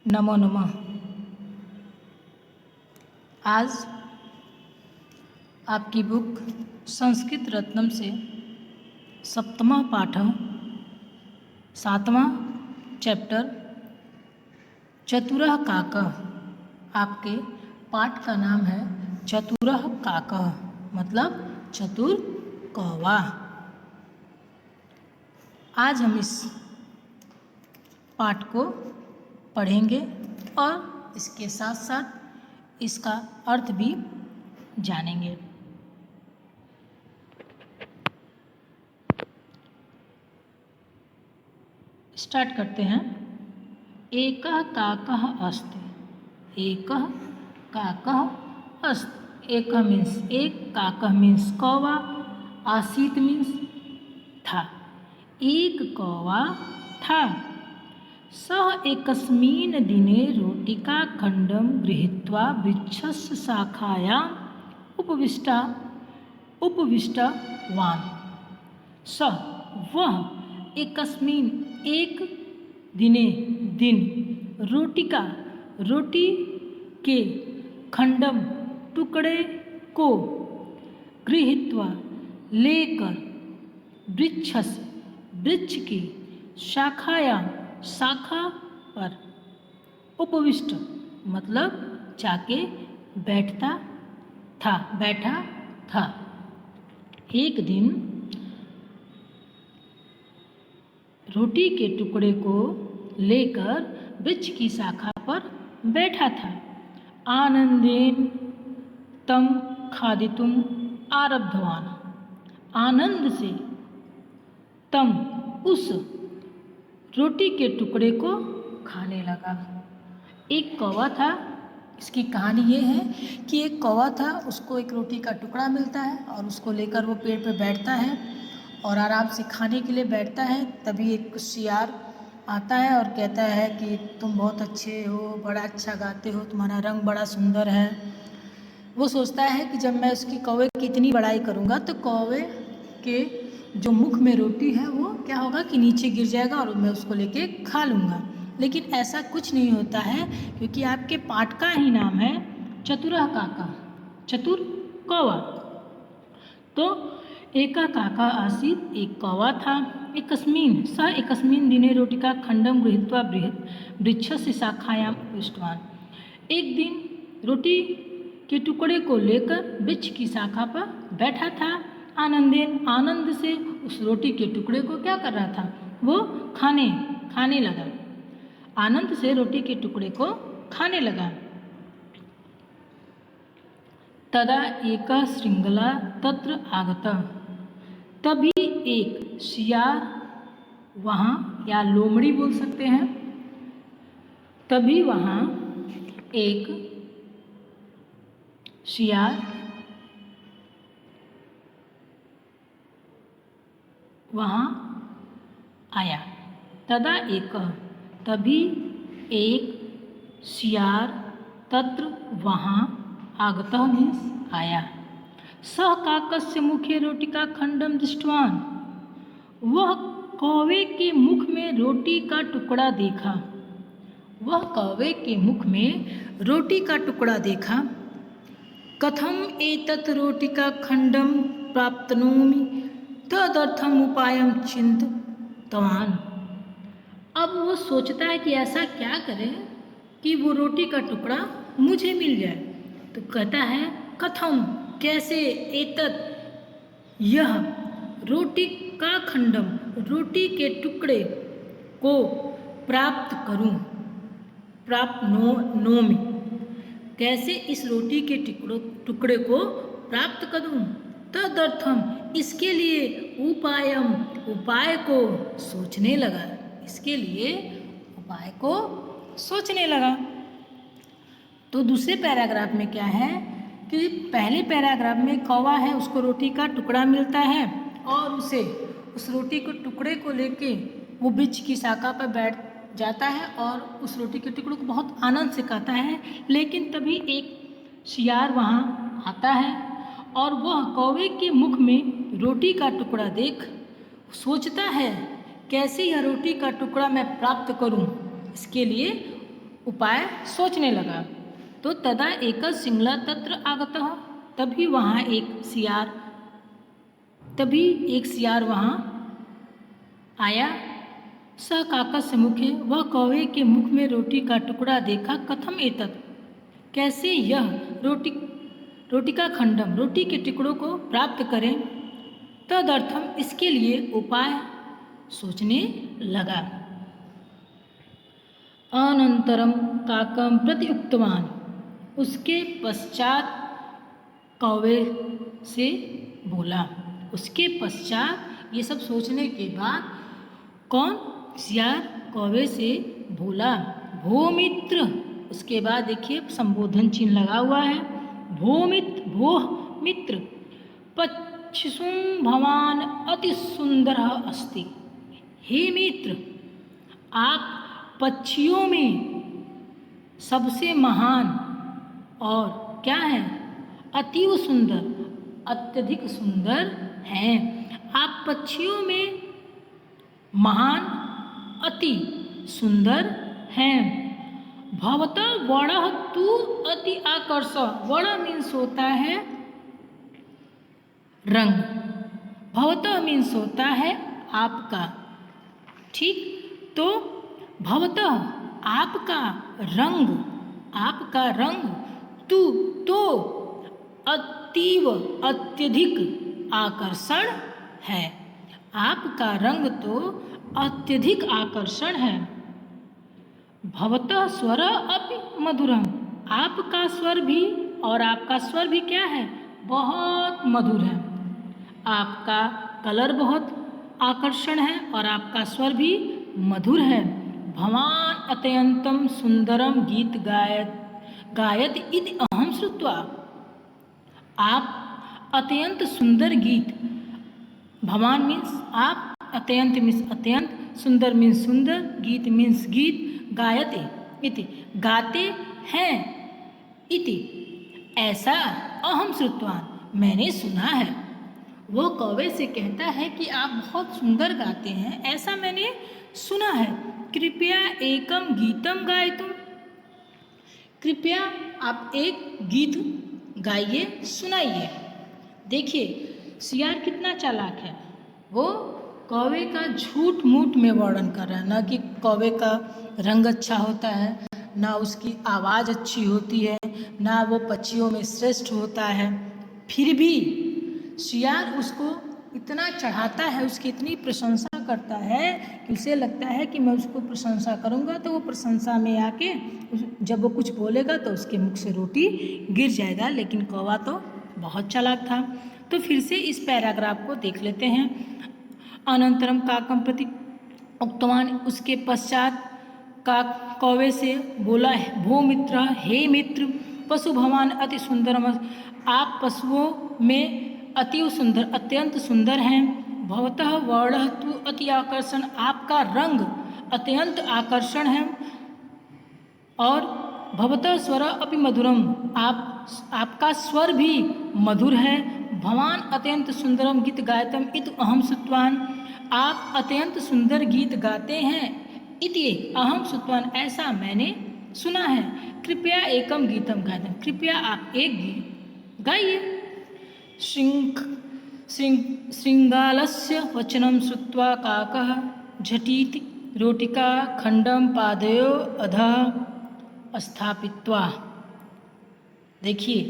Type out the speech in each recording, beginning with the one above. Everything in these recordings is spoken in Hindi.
नमो नमः। आज आपकी बुक संस्कृत रत्नम से सप्तमा पाठ 7वां चैप्टर चतुरः काकः। आपके पाठ का नाम है चतुरः काकः, मतलब चतुर कौवा। आज हम इस पाठ को पढ़ेंगे और इसके साथ साथ इसका अर्थ भी जानेंगे। स्टार्ट करते हैं। एकः काकः अस्ति। एकः काकः अस्ति। एकः मीन्स एक, काकः मीन्स कौवा, आसीत मीन्स था। एक कौवा था। सः एकस्मिन् दिने रोटिकाखण्डं गृहीत्वा वृक्षस्य शाखायाम् उपविष्टवान्। सः वह एकस्मिन् एक दिने रोटी के खंडम टुकड़े को गृहीत्वा लेकर वृक्ष की शाखा पर उपविष्ट मतलब जाके बैठा था। एक दिन रोटी के टुकड़े को लेकर वृक्ष की शाखा पर बैठा था। आनंदेन तम खादितुम आरब्धवान। आनंद से तम उस रोटी के टुकड़े को खाने लगा। एक कौवा था। इसकी कहानी ये है कि एक कौवा था, उसको एक रोटी का टुकड़ा मिलता है और उसको लेकर वो पेड़ पे बैठता है और आराम से खाने के लिए बैठता है। तभी एक सियार आता है और कहता है कि तुम बहुत अच्छे हो, बड़ा अच्छा गाते हो, तुम्हारा रंग बड़ा सुंदर है। वो सोचता है कि जब मैं उसकी कौवे की इतनी बड़ाई करूँगा तो कौवे के जो मुख में रोटी है वो क्या होगा कि नीचे गिर जाएगा और मैं उसको लेके खा लूँगा। लेकिन ऐसा कुछ नहीं होता है, क्योंकि आपके पाठ का ही नाम है चतुरः काकः, चतुर कौवा। तो एका काका आसीत्, एक कौवा था। एकस्मिन् दिने रोटिका खंडम गृहीत्वा वृक्षस्य शाखायाम् उपविष्टवान्। एक दिन रोटी के टुकड़े को लेकर वृक्ष की शाखा पर बैठा था। आनंद से उस रोटी के टुकड़े को क्या कर रहा था, वो खाने लगा। आनंद से रोटी के टुकड़े को खाने लगा। तदा एकः शृंगला तत्र आगतः। तभी एक सियार वहाँ, या लोमड़ी बोल सकते हैं, तभी वहाँ एक सियार वहाँ आया। तभी एक सियार तत्र वहाँ आगतः मीन्स आया। सः काकस्य मुखे रोटिका खंडम दृष्टवान। वह कौवे के मुख में रोटी का टुकड़ा देखा। कथम एतत् रोटिका खंडम प्राप्नोमि तदर्थम उपायम चिंतितवान। अब वो सोचता है कि ऐसा क्या करे कि वो रोटी का टुकड़ा मुझे मिल जाए। तो कहता है कथम, कैसे, एतत् यह, रोटी का खंडम रोटी के टुकड़े को प्राप्त करूं, प्राप्नोमि, कैसे इस रोटी के टुकड़े को प्राप्त करूं। तदर्थम, इसके लिए, उपाय को सोचने लगा। तो दूसरे पैराग्राफ में क्या है कि पहले पैराग्राफ में कौवा है, उसको रोटी का टुकड़ा मिलता है और उसे उस रोटी के टुकड़े को लेके वो वृक्ष की शाखा पर बैठ जाता है और उस रोटी के टुकड़े को बहुत आनंद से खाता है। लेकिन तभी एक सियार वहाँ आता है और वह कौवे के मुख में रोटी का टुकड़ा देख सोचता है कैसे यह रोटी का टुकड़ा मैं प्राप्त करूं, इसके लिए उपाय सोचने लगा। तो तदा एक सिंगला तत्र आगतः, तभी एक सियार वहाँ आया। स काकस्य मुखे, वह कौवे के मुख में रोटी का टुकड़ा देखा। कथम एतत्, कैसे यह रोटी का खंडम, रोटी के टुकड़ों को प्राप्त करें। तदर्थम, इसके लिए उपाय सोचने लगा। अनंतरम काकम प्रति उक्तवान, उसके पश्चात कौवे से बोला। उसके पश्चात ये सब सोचने के बाद कौन, सियार कौवे से बोला। भो मित्र, उसके बाद देखिए संबोधन चिन्ह लगा हुआ है। भो मित्र, पक्षिसु भवान अति सुंदर अस्ति। हे मित्र, आप पक्षियों में सबसे महान और क्या है, अतीव सुंदर, अत्यधिक सुंदर हैं। आप पक्षियों में महान, अति सुंदर हैं। भवतः वर्णः तु अति आकर्ष, वर्ण मीन्स होता है रंग, भवतः मीन्स होता है आपका, ठीक। तो भवतः आपका रंग तु तो अतीव अत्यधिक आकर्षण है। आपका रंग तो अत्यधिक आकर्षण है। भवतः स्वर अपि मधुरम, आपका स्वर भी, और आपका स्वर भी क्या है, बहुत मधुर है। आपका कलर बहुत आकर्षण है और आपका स्वर भी मधुर है। भवान अत्यंतम सुंदरम गीत गायत इति अहम श्रुत्वा, आप अत्यंत सुंदर गीत, भवान मीन्स आप, अत्यंत मीन्स अत्यंत, सुंदर मीन्स सुंदर, गीत मीन्स गीत, गायते इति गाते हैं, इति ऐसा, अहम श्रुतवान मैंने सुना है। वो कौवे से कहता है कि आप बहुत सुंदर गाते हैं, ऐसा मैंने सुना है। कृपया एकम गीतम गायतुम, कृपया आप एक गीत गाइए, सुनाइए। देखिए सियार कितना चालाक है, वो कौवे का झूठ मूठ में वर्णन कर रहा है। ना कि कौवे का रंग अच्छा होता है, ना उसकी आवाज़ अच्छी होती है, ना वो पक्षियों में श्रेष्ठ होता है, फिर भी सियार उसको इतना चढ़ाता है, उसकी इतनी प्रशंसा करता है कि उसे लगता है कि मैं उसको प्रशंसा करूंगा तो वो प्रशंसा में आके जब वो कुछ बोलेगा तो उसके मुख से रोटी गिर जाएगा। लेकिन कौवा तो बहुत चालाक था। तो फिर से इस पैराग्राफ को देख लेते हैं। अनंतरम काकम प्रति उक्तवान, उसके पश्चात का कौवे से बोला, भो मित्र, हे मित्र, पशु भवान अति सुंदरम, आप पशुओं में अति सुंदर, अत्यंत सुंदर हैं। भवतः वर्णः तु अति आकर्षण, आपका रंग अत्यंत आकर्षण है। और भवतः स्वर अपि मधुरम, आपका स्वर भी मधुर है। भवान अत्यंत सुंदरम गीत गायतम इति अहम श्रुतवान, आप अत्यंत सुंदर गीत गाते हैं। इति अहम श्रुतवान, ऐसा मैंने सुना है। कृपया एकम गीतम गायतम, कृपया आप एक गीत गाइए। श्रृंगालस्य वचनं श्रुत्वा काकः झटिति रोटिका खंडम पादयो अधः स्थापित्वा। देखिए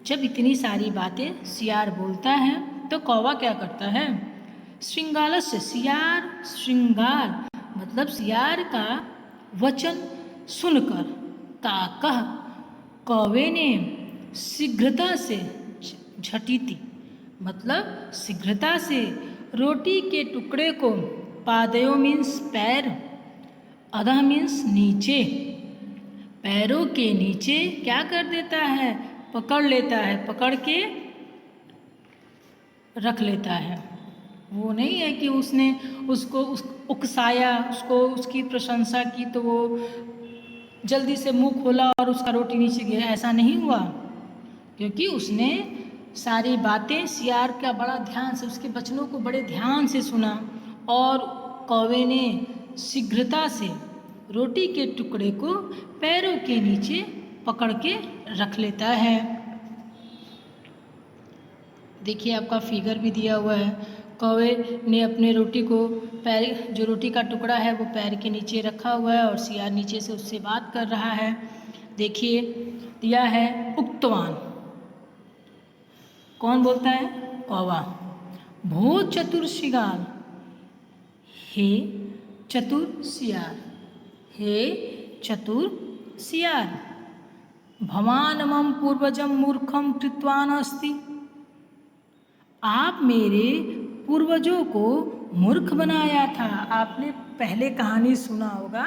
जब इतनी सारी बातें सियार बोलता है तो कौवा क्या करता है, श्रृंगालस्य, सियार, श्रृंगार मतलब सियार का वचन सुनकर, काकः कौवे ने, शीघ्रता से, झटिति मतलब शीघ्रता से, रोटी के टुकड़े को, पादयो मीन्स पैर, अधः मीन्स नीचे, पैरों के नीचे क्या कर देता है, पकड़ लेता है, पकड़ के रख लेता है। वो नहीं है कि उसने उसको उकसाया, उसको उसकी प्रशंसा की तो वो जल्दी से मुंह खोला और उसका रोटी नीचे गिरा, ऐसा नहीं हुआ। क्योंकि उसने सारी बातें सियार का बड़ा ध्यान से, उसके वचनों को बड़े ध्यान से सुना और कौवे ने शीघ्रता से रोटी के टुकड़े को पैरों के नीचे पकड़ के रख लेता है। देखिए आपका फिगर भी दिया हुआ है। कौवे ने अपने रोटी को पैर, जो रोटी का टुकड़ा है वो पैर के नीचे रखा हुआ है और सियार नीचे से उससे बात कर रहा है। देखिए दिया है उक्तवान, कौन बोलता है? कौवा। भो चतुर शिगाल, हे चतुर सियार, हे चतुर सियार, भवान मम पूर्वजम मूर्खम कृतवान अस्ति, आप मेरे पूर्वजों को मूर्ख बनाया था। आपने पहले कहानी सुना होगा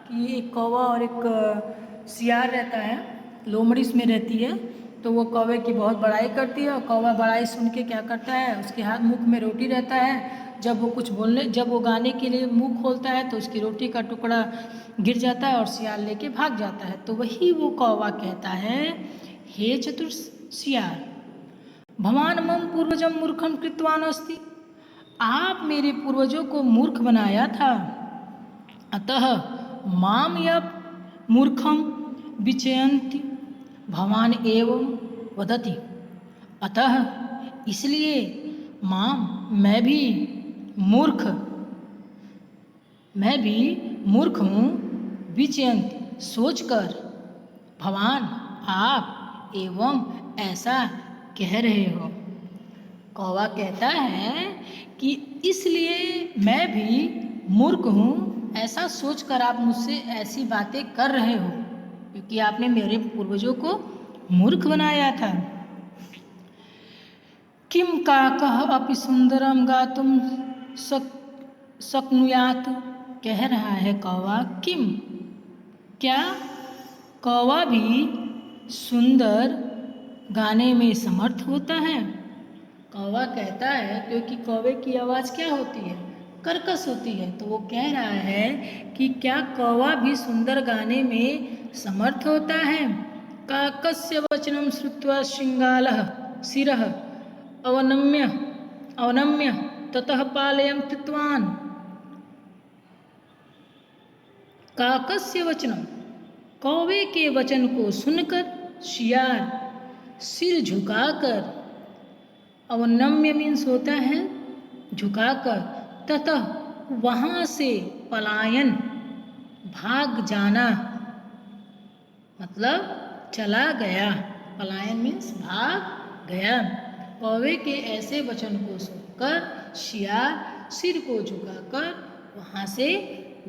कि एक कौवा और एक सियार रहता है, लोमड़ी इसमें रहती है। तो वो कौवे की बहुत बड़ाई करती है और कौवा बड़ाई सुन के क्या करता है, उसके हाथ मुख में रोटी रहता है। जब वो गाने के लिए मुंह खोलता है तो उसकी रोटी का टुकड़ा गिर जाता है और सियार लेके भाग जाता है। तो वही वो कौवा कहता है, हे चतुर सियार, भवान मम पूर्वजम मूर्खम कृतवान अस्ति, आप मेरे पूर्वजों को मूर्ख बनाया था। अतः माम यब मूर्खम विचयन्ति भवान एवं वदति, अतः इसलिए माम मैं भी मूर्ख हूँ, विचयन्ति सोचकर, भवान आप, एवं ऐसा कह रहे हो। कौवा कहता है कि इसलिए मैं भी मूर्ख हूँ, ऐसा सोचकर आप मुझसे ऐसी बातें कर रहे हो क्योंकि आपने मेरे पूर्वजों को मूर्ख बनाया था। किम काकः अपि सुंदरम गातुम शक्नुयात्, कह रहा है कौवा, किम क्या कौवा भी सुंदर गाने में समर्थ होता है? कौवा कहता है, क्योंकि कौवे की आवाज़ क्या होती है? कर्कश होती है। तो वो कह रहा है कि क्या कौवा भी सुंदर गाने में समर्थ होता है? काकस्य वचनम श्रुत्वा श्रृंगालः शिरः अवनम्य ततः पालयं कृतवान्। काकस्य वचनम, कौवे के वचन को सुनकर शियार सिर झुकाकर, अवनम्य मीन्स होता है झुकाकर, ततः वहाँ से पलायन भाग जाना, मतलब चला गया। पलायन मीन्स भाग गया। कौवे के ऐसे वचन को सुनकर शियार सिर को झुकाकर वहाँ से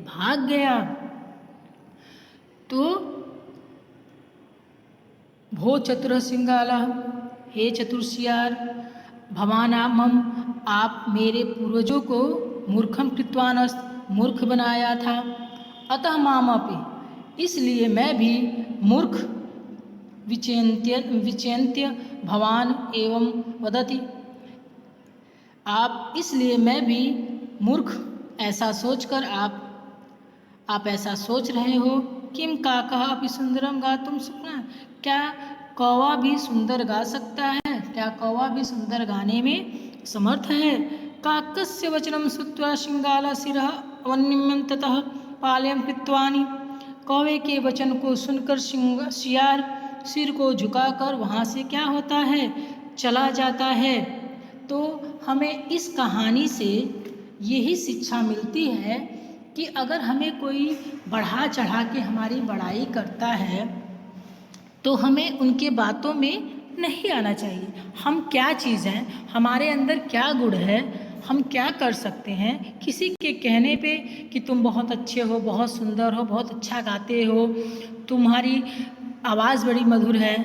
भाग गया। तो भो चतुर सिंगालः, हे चतुर सियार, भवान आप मेरे पूर्वजों को मूर्खम कृतवानस्त, मूर्ख बनाया था। अतः मामपि, इसलिए मैं भी मूर्ख, विचयन्त्य भवान एवं वदति, आप, इसलिए मैं भी मूर्ख ऐसा सोचकर आप ऐसा सोच रहे हो। किम काकः अपि सुंदरम गातुम शक्नुयात्, क्या कौवा भी सुंदर गा सकता है? क्या कौवा भी सुंदर गाने में समर्थ है? काकस्य वचनम श्रुत्वा श्रृंगालः शिरः अवनम्य ततः पालयं कृतवानि, कौवे के वचन को सुनकर शियार सिर को झुकाकर वहाँ से क्या होता है, चला जाता है। तो हमें इस कहानी से यही शिक्षा मिलती है कि अगर हमें कोई बढ़ा चढ़ा के हमारी बड़ाई करता है तो हमें उनके बातों में नहीं आना चाहिए। हम क्या चीज़ हैं, हमारे अंदर क्या गुण है, हम क्या कर सकते हैं, किसी के कहने पे कि तुम बहुत अच्छे हो, बहुत सुंदर हो, बहुत अच्छा गाते हो, तुम्हारी आवाज़ बड़ी मधुर है,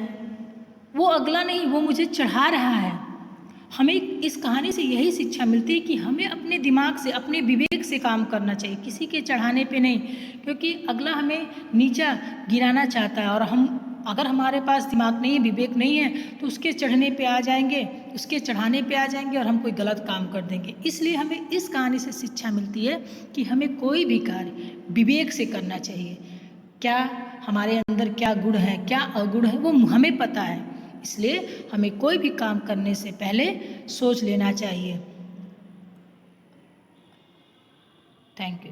वो अगला नहीं, वो मुझे चढ़ा रहा है। हमें इस कहानी से यही शिक्षा मिलती है कि हमें अपने दिमाग से, अपने विवेक से काम करना चाहिए, किसी के चढ़ाने पे नहीं, क्योंकि अगला हमें नीचा गिराना चाहता है और हम, अगर हमारे पास दिमाग नहीं है, विवेक नहीं है, तो उसके चढ़ने पे आ जाएंगे, उसके चढ़ाने पे आ जाएंगे और हम कोई गलत काम कर देंगे। इसलिए हमें इस कहानी से शिक्षा मिलती है कि हमें कोई भी कार्य विवेक से करना चाहिए। क्या हमारे अंदर क्या गुण है, क्या अवगुण है, वो हमें पता है। इसलिए हमें कोई भी काम करने से पहले सोच लेना चाहिए। Thank you.